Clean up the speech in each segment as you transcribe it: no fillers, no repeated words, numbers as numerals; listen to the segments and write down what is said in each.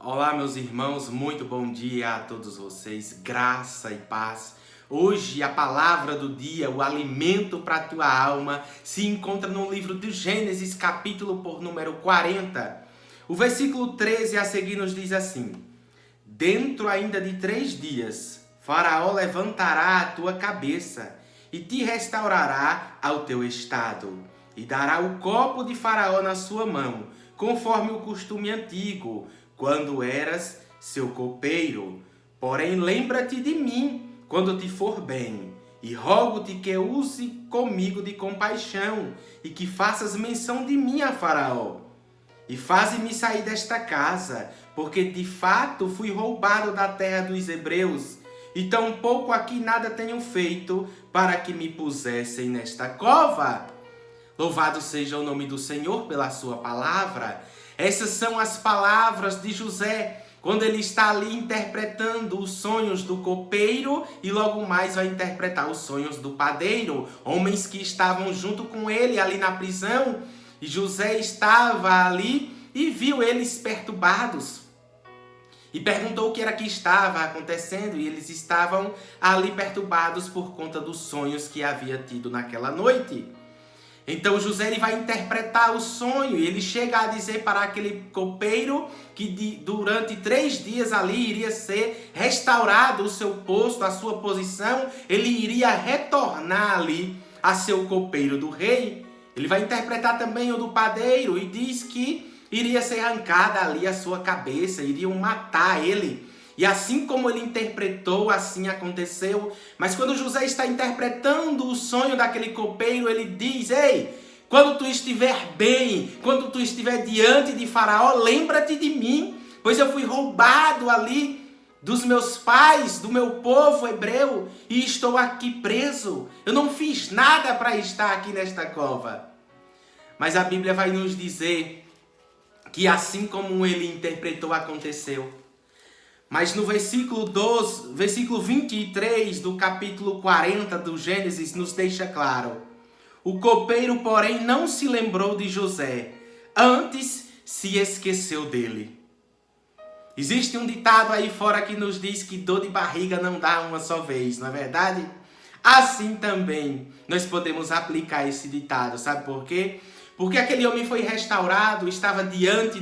Olá, meus irmãos, muito bom dia a todos vocês, graça e paz. Hoje a palavra do dia, o alimento para a tua alma, se encontra no livro de Gênesis, capítulo por número 40. O versículo 13 a seguir nos diz assim: Dentro ainda de 3 dias, Faraó levantará a tua cabeça e te restaurará ao teu estado, e dará o copo de Faraó na sua mão, conforme o costume antigo, quando eras seu copeiro. Porém, lembra-te de mim quando te for bem, e rogo-te que use comigo de compaixão, e que faças menção de mim a Faraó. E faze-me sair desta casa, porque de fato fui roubado da terra dos hebreus, e tampouco aqui nada tenho feito para que me pusessem nesta cova. Louvado seja o nome do Senhor pela sua palavra. Essas são as palavras de José, quando ele está ali interpretando os sonhos do copeiro e logo mais vai interpretar os sonhos do padeiro, homens que estavam junto com ele ali na prisão. E José estava ali e viu eles perturbados. E perguntou o que era que estava acontecendo, e eles estavam ali perturbados por conta dos sonhos que havia tido naquela noite. Então José ele vai interpretar o sonho e ele chega a dizer para aquele copeiro que durante 3 dias ali iria ser restaurado o seu posto, a sua posição, ele iria retornar ali a seu copeiro do rei. Ele vai interpretar também o do padeiro e diz que iria ser arrancada ali a sua cabeça, iriam matar ele. E assim como ele interpretou, assim aconteceu. Mas quando José está interpretando o sonho daquele copeiro, ele diz: Ei, quando tu estiver bem, quando tu estiver diante de Faraó, lembra-te de mim, pois eu fui roubado ali dos meus pais, do meu povo hebreu, e estou aqui preso. Eu não fiz nada para estar aqui nesta cova. Mas a Bíblia vai nos dizer que assim como ele interpretou, aconteceu. Mas no versículo 23 do capítulo 40 do Gênesis nos deixa claro: o copeiro, porém, não se lembrou de José, antes se esqueceu dele. Existe um ditado aí fora que nos diz que dor de barriga não dá uma só vez, não é verdade? Assim também nós podemos aplicar esse ditado, sabe por quê? Porque aquele homem foi restaurado, estava diante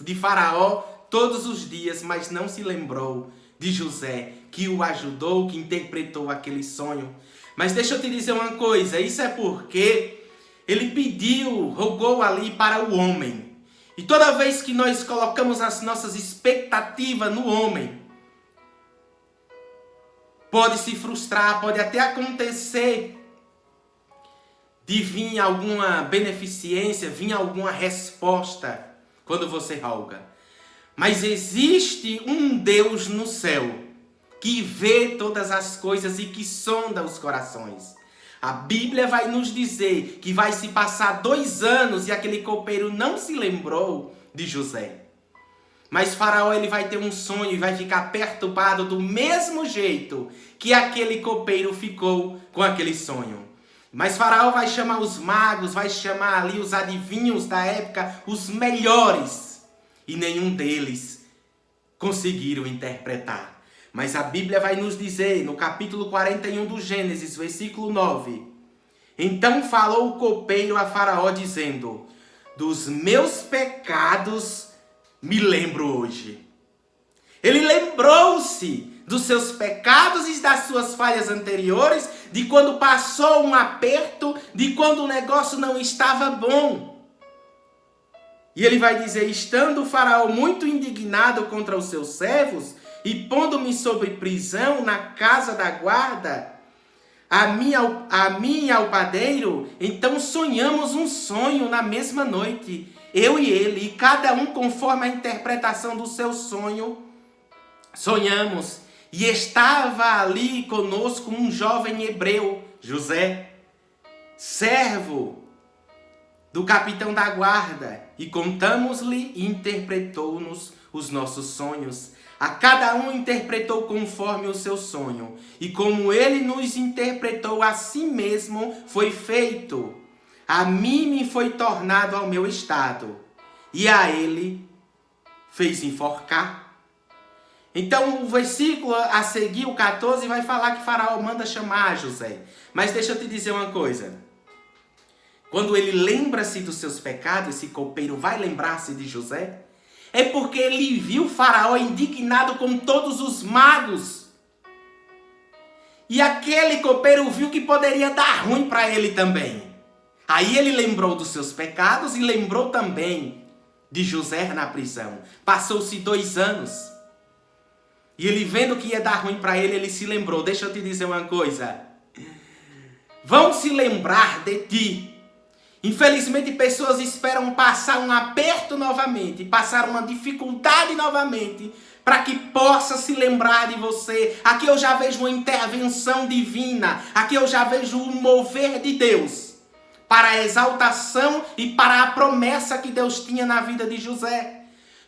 de Faraó todos os dias, mas não se lembrou de José, que o ajudou, que interpretou aquele sonho. Mas deixa eu te dizer uma coisa, isso é porque ele rogou ali para o homem. E toda vez que nós colocamos as nossas expectativas no homem, pode se frustrar, pode até acontecer de vir alguma beneficência, vir alguma resposta quando você roga. Mas existe um Deus no céu que vê todas as coisas e que sonda os corações. A Bíblia vai nos dizer que vai se passar 2 anos e aquele copeiro não se lembrou de José. Mas Faraó ele vai ter um sonho e vai ficar perturbado do mesmo jeito que aquele copeiro ficou com aquele sonho. Mas Faraó vai chamar os magos, vai chamar ali os adivinhos da época, os melhores. E nenhum deles conseguiram interpretar. Mas a Bíblia vai nos dizer, no capítulo 41 do Gênesis, versículo 9. Então falou o copeiro a Faraó, dizendo: dos meus pecados me lembro hoje. Ele lembrou-se dos seus pecados e das suas falhas anteriores, de quando passou um aperto, de quando o negócio não estava bom. E ele vai dizer: estando o Faraó muito indignado contra os seus servos, e pondo-me sob prisão na casa da guarda, a mim e ao padeiro, então sonhamos um sonho na mesma noite, eu e ele, e cada um conforme a interpretação do seu sonho, sonhamos. E estava ali conosco um jovem hebreu, José, servo do capitão da guarda, e contamos-lhe e interpretou-nos os nossos sonhos. A cada um interpretou conforme o seu sonho, e como ele nos interpretou, assim mesmo foi feito. A mim me foi tornado ao meu estado, e a ele fez enforcar. Então o versículo a seguir, o 14, vai falar que Faraó manda chamar José. Mas deixa eu te dizer uma coisa. Quando ele lembra-se dos seus pecados, esse copeiro vai lembrar-se de José, é porque ele viu Faraó indignado com todos os magos. E aquele copeiro viu que poderia dar ruim para ele também. Aí ele lembrou dos seus pecados e lembrou também de José na prisão. Passou-se 2 anos. E ele vendo que ia dar ruim para ele, ele se lembrou. Deixa eu te dizer uma coisa. Vão se lembrar de ti. Infelizmente, pessoas esperam passar um aperto novamente, passar uma dificuldade novamente, para que possa se lembrar de você. Aqui eu já vejo uma intervenção divina. Aqui eu já vejo um mover de Deus para a exaltação e para a promessa que Deus tinha na vida de José.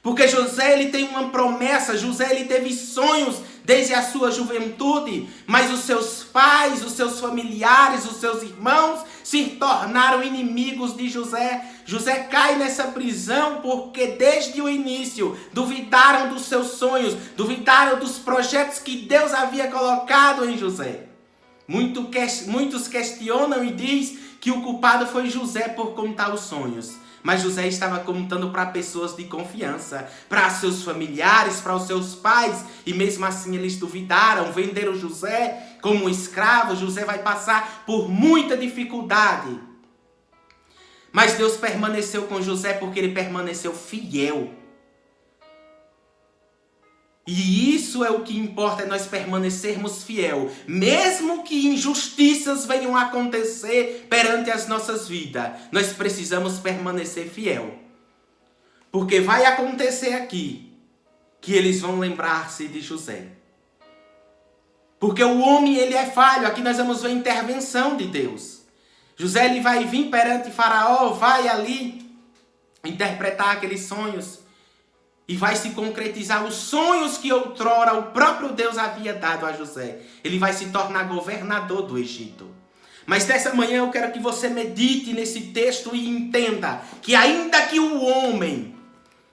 Porque José, ele tem uma promessa. José, ele teve sonhos desde a sua juventude, mas os seus pais, os seus familiares, os seus irmãos se tornaram inimigos de José. José cai nessa prisão porque desde o início duvidaram dos seus sonhos, duvidaram dos projetos que Deus havia colocado em José. Muitos questionam e diz que o culpado foi José por contar os sonhos. Mas José estava contando para pessoas de confiança, para seus familiares, para os seus pais. E mesmo assim eles duvidaram, venderam José como escravo. José vai passar por muita dificuldade. Mas Deus permaneceu com José porque ele permaneceu fiel. E isso é o que importa, é nós permanecermos fiel. Mesmo que injustiças venham a acontecer perante as nossas vidas, nós precisamos permanecer fiel. Porque vai acontecer aqui que eles vão lembrar-se de José. Porque o homem, ele é falho. Aqui nós vamos ver a intervenção de Deus. José, ele vai vir perante Faraó, vai ali interpretar aqueles sonhos. E vai se concretizar os sonhos que outrora o próprio Deus havia dado a José. Ele vai se tornar governador do Egito. Mas nessa manhã eu quero que você medite nesse texto e entenda que ainda que o homem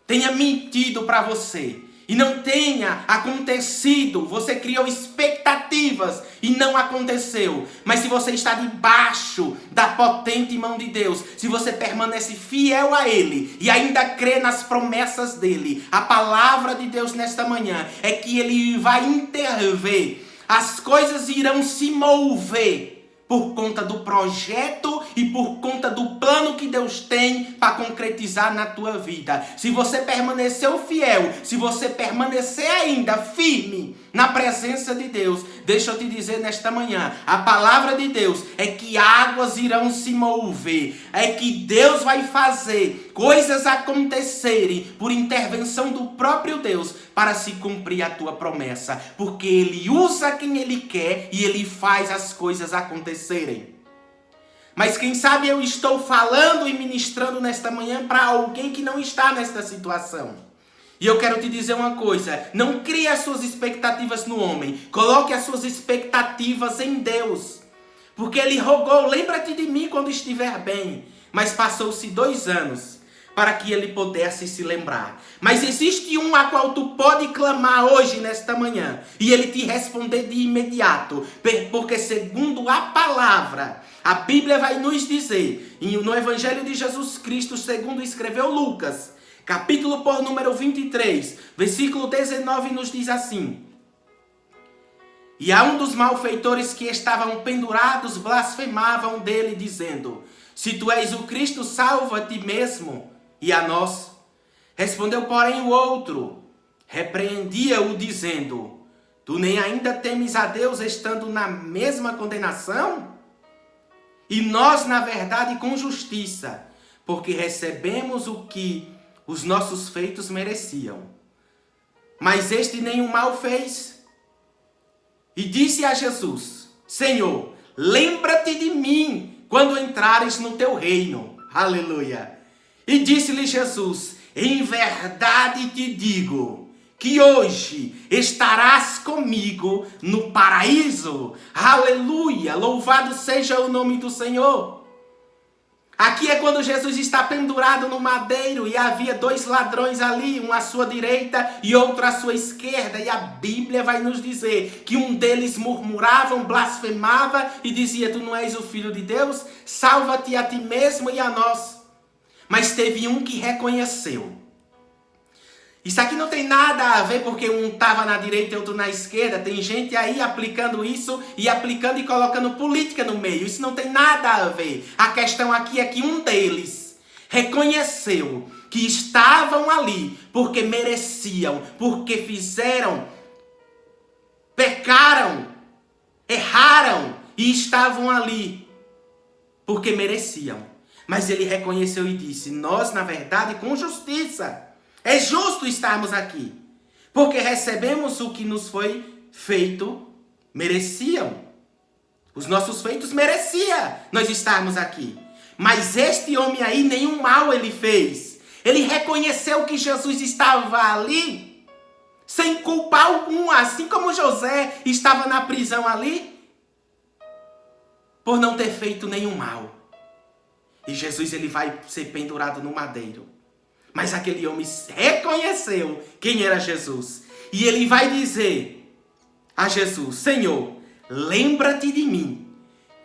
tenha mentido para você e não tenha acontecido, você criou expectativas e não aconteceu. Mas se você está debaixo da potente mão de Deus, se você permanece fiel a Ele e ainda crê nas promessas dEle, a palavra de Deus nesta manhã é que Ele vai intervir. As coisas irão se mover por conta do projeto e por conta do plano que Deus tem para concretizar na tua vida. Se você permaneceu fiel, se você permanecer ainda firme na presença de Deus, deixa eu te dizer nesta manhã, a palavra de Deus é que águas irão se mover, é que Deus vai fazer coisas acontecerem por intervenção do próprio Deus para se cumprir a tua promessa, porque Ele usa quem Ele quer e Ele faz as coisas acontecerem. Mas quem sabe eu estou falando e ministrando nesta manhã para alguém que não está nesta situação. E eu quero te dizer uma coisa, não crie as suas expectativas no homem, coloque as suas expectativas em Deus. Porque Ele rogou, lembra-te de mim quando estiver bem. Mas passou-se 2 anos para que ele pudesse se lembrar. Mas existe um a qual tu pode clamar hoje, nesta manhã, e ele te responder de imediato. Porque segundo a palavra, a Bíblia vai nos dizer, no Evangelho de Jesus Cristo, segundo escreveu Lucas, capítulo por número 23, versículo 19, nos diz assim: E a um dos malfeitores que estavam pendurados blasfemavam dele, dizendo: Se tu és o Cristo, salva a ti mesmo e a nós. Respondeu, porém, o outro, repreendia-o, dizendo: Tu nem ainda temes a Deus, estando na mesma condenação? E nós, na verdade, com justiça, porque recebemos o que os nossos feitos mereciam. Mas este nenhum mal fez. E disse a Jesus: Senhor, lembra-te de mim quando entrares no teu reino. Aleluia. E disse-lhe Jesus: Em verdade te digo que hoje estarás comigo no paraíso. Aleluia. Louvado seja o nome do Senhor. Aqui é quando Jesus está pendurado no madeiro e havia 2 ladrões ali, um à sua direita e outro à sua esquerda. E a Bíblia vai nos dizer que um deles murmurava, blasfemava e dizia: tu não és o Filho de Deus? Salva-te a ti mesmo e a nós. Mas teve um que reconheceu. Isso aqui não tem nada a ver porque um estava na direita e outro na esquerda. Tem gente aí aplicando isso e aplicando e colocando política no meio. Isso não tem nada a ver. A questão aqui é que um deles reconheceu que estavam ali porque mereciam, porque fizeram, pecaram, erraram e estavam ali porque mereciam. Mas ele reconheceu e disse: nós, na verdade, com justiça, é justo estarmos aqui, porque recebemos o que nos foi feito, mereciam. Os nossos feitos merecia nós estarmos aqui. Mas este homem aí, nenhum mal ele fez. Ele reconheceu que Jesus estava ali, sem culpa alguma, assim como José estava na prisão ali, por não ter feito nenhum mal. E Jesus ele vai ser pendurado no madeiro. Mas aquele homem reconheceu quem era Jesus. E ele vai dizer a Jesus: Senhor, lembra-te de mim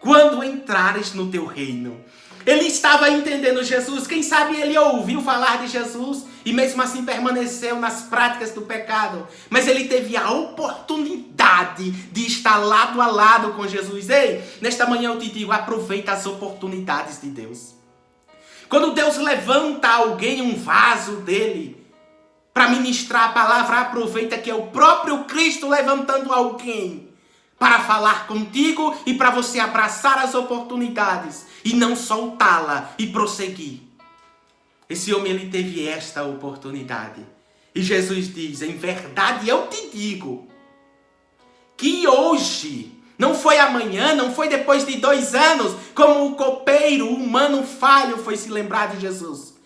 quando entrares no teu reino. Ele estava entendendo Jesus. Quem sabe ele ouviu falar de Jesus e mesmo assim permaneceu nas práticas do pecado. Mas ele teve a oportunidade de estar lado a lado com Jesus. Ei, nesta manhã eu te digo, aproveita as oportunidades de Deus. Quando Deus levanta alguém, um vaso dele, para ministrar a palavra, aproveita que é o próprio Cristo levantando alguém para falar contigo e para você abraçar as oportunidades e não soltá-la e prosseguir. Esse homem ele teve esta oportunidade. E Jesus diz: em verdade eu te digo que hoje, não foi amanhã, não foi depois de 2 anos, como o copeiro humano falho foi se lembrar de Jesus.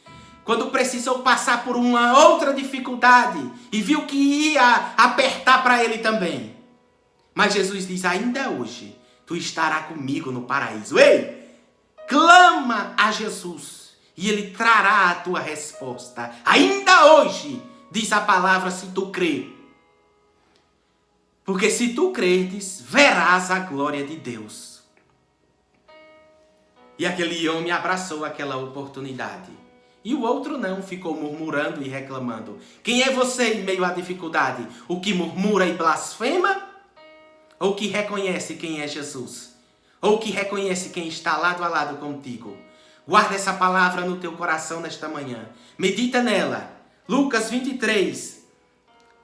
Quando precisou passar por uma outra dificuldade e viu que ia apertar para ele também. Mas Jesus diz: ainda hoje tu estarás comigo no paraíso. Ei, clama a Jesus e ele trará a tua resposta. Ainda hoje, diz a palavra, se tu crer. Porque se tu creres, verás a glória de Deus. E aquele homem abraçou aquela oportunidade. E o outro não, ficou murmurando e reclamando. Quem é você em meio à dificuldade? O que murmura e blasfema? Ou que reconhece quem é Jesus? Ou que reconhece quem está lado a lado contigo? Guarda essa palavra no teu coração nesta manhã. Medita nela. Lucas 23.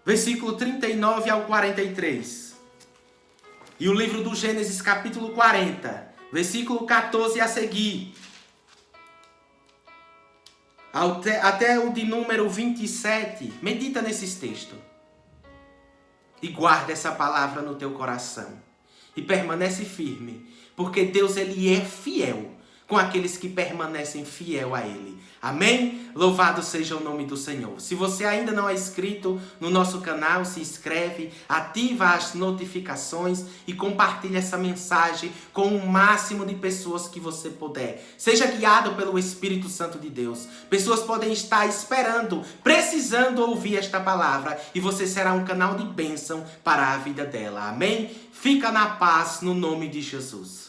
Versículo 39 ao 43. E o livro do Gênesis, capítulo 40, versículo 14 a seguir. Até o de número 27. Medita nesses textos. E guarda essa palavra no teu coração. E permanece firme. Porque Deus ele é fiel com aqueles que permanecem fiel a Ele. Amém? Louvado seja o nome do Senhor. Se você ainda não é inscrito no nosso canal, se inscreve, ativa as notificações e compartilha essa mensagem com o máximo de pessoas que você puder. Seja guiado pelo Espírito Santo de Deus. Pessoas podem estar esperando, precisando ouvir esta palavra e você será um canal de bênção para a vida dela. Amém? Fica na paz no nome de Jesus.